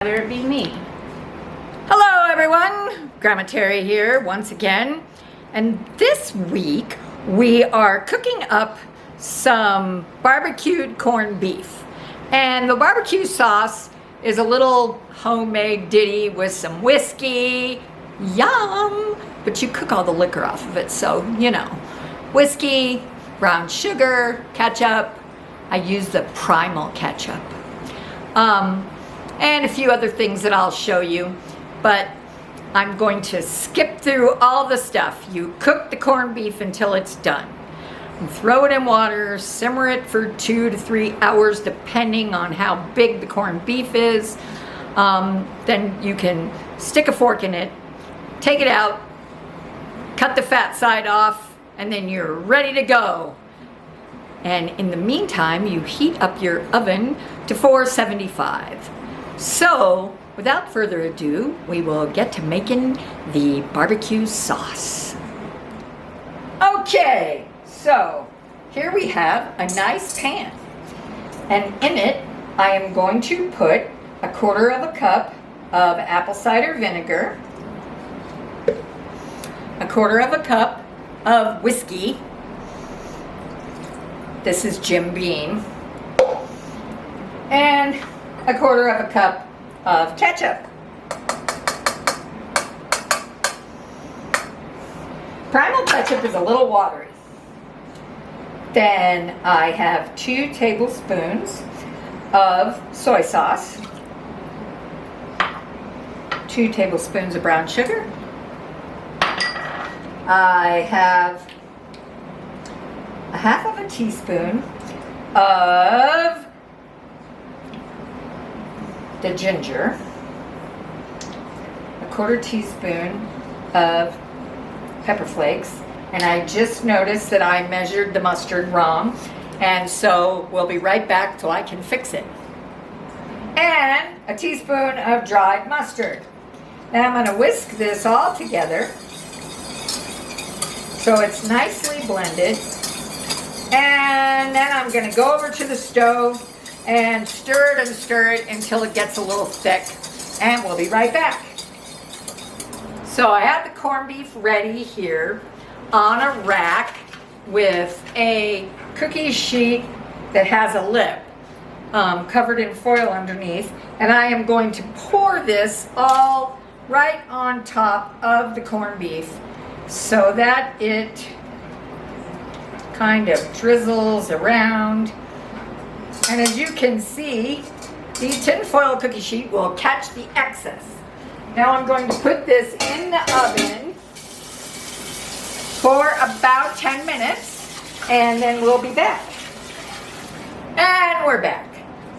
Rather it be me. Hello everyone, Grandma Terry here once again, and this week we are cooking up some barbecued corned beef, and the barbecue sauce is a little homemade ditty with some whiskey. Yum! But you cook all the liquor off of it, so you know, whiskey, brown sugar, ketchup. I use the primal ketchup. And a few other things that I'll show you, but I'm going to skip through all the stuff. You cook the corned beef until it's done. You throw it in water, simmer it for 2 to 3 hours depending on how big the corned beef is. Then you can stick a fork in it, take it out, cut the fat side off, and then you're ready to go. And in the meantime, you heat up your oven to 475. So, without further ado, we will get to making the barbecue sauce. Okay, so here we have a nice pan. And in it, I am going to put 1/4 cup of apple cider vinegar, 1/4 cup of whiskey. This is Jim Beam. And 1/4 cup of ketchup. Primal ketchup is a little watery. Then I have 2 tablespoons of soy sauce, 2 tablespoons of brown sugar. I have 1/2 teaspoon of the ginger, 1/4 teaspoon of pepper flakes, and I just noticed that I measured the mustard wrong, and so we'll be right back till I can fix it. And a teaspoon of dried mustard. Now I'm going to whisk this all together so it's nicely blended, and then I'm going to go over to the stove and stir it until it gets a little thick, and we'll be right back. So I have the corned beef ready here on a rack with a cookie sheet that has a lip covered in foil underneath, and I am going to pour this all right on top of the corned beef so that it kind of drizzles around. And as you can see, the tinfoil cookie sheet will catch the excess. Now I'm going to put this in the oven for about 10 minutes, and then we'll be back. And we're back.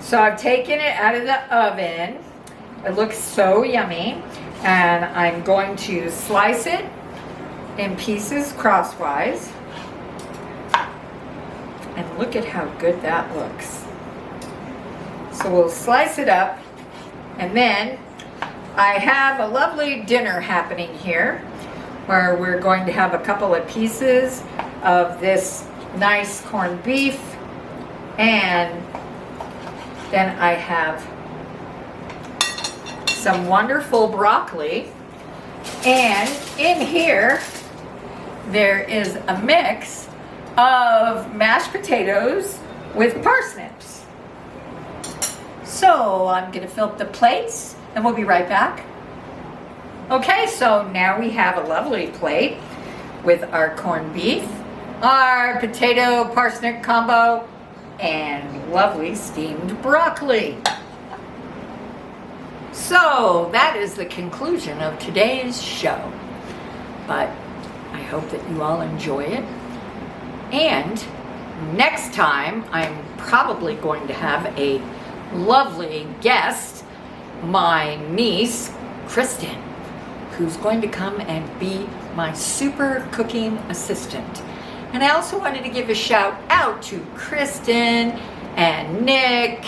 So I've taken it out of the oven. It looks so yummy. And I'm going to slice it in pieces crosswise. And look at how good that looks. So we'll slice it up, and then I have a lovely dinner happening here where we're going to have a couple of pieces of this nice corned beef, and then I have some wonderful broccoli, and in here there is a mix of mashed potatoes with parsnips. So I'm going to fill up the plates, and we'll be right back. Okay, so now we have a lovely plate with our corned beef, our potato parsnip combo, and lovely steamed broccoli. So that is the conclusion of today's show. But I hope that you all enjoy it. And next time, I'm probably going to have a lovely guest, my niece, Kristen, who's going to come and be my super cooking assistant. And I also wanted to give a shout out to Kristen and Nick,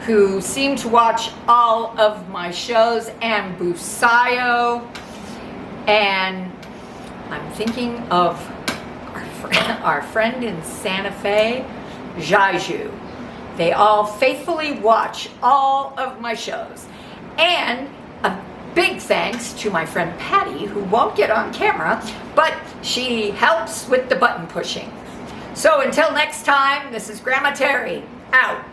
who seem to watch all of my shows, and Busayo. And I'm thinking of our friend in Santa Fe, Jaiju. They all faithfully watch all of my shows. And a big thanks to my friend Patty, who won't get on camera, but she helps with the button pushing. So until next time, this is Grandma Terry, out.